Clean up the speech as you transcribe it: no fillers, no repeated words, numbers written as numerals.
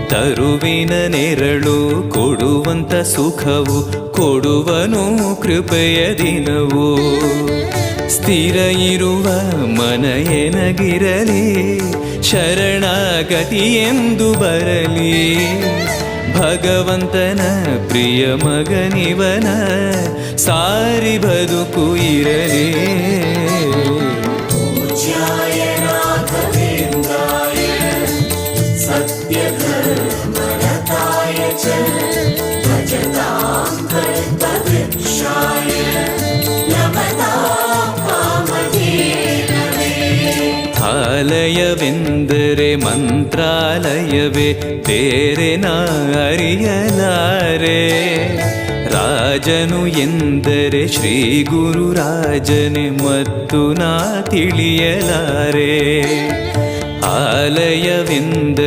ತರುವಿನ ನೆರಳು ಕೊಡುವಂತ ಸುಖವು ಕೊಡುವನು ಕೃಪೆಯ ದಿನವು. ಸ್ಥಿರ ಇರುವ ಮನ ಎನಗಿರಲಿ, ಶರಣಾಗತಿ ಎಂದು ಬರಲಿ. ಭಗವಂತನ ಪ್ರಿಯ ಮಗನಿವನ ಸಾರಿ ಬದುಕು ಇರಲಿ. ಆಲಯವೆಂದರೆ ಮಂತ್ರಾಲಯವೇ ಬೇರೆ ನಾ ಅರಿಯಲಾರೆ. ರಾಜನು ಎಂದರೆ ಶ್ರೀ ಗುರುರಾಜನೇ ಮತ್ತು ನಾ ತಿಳಿಯಲಾರೆ. ಆಲಯವೆಂದರೆ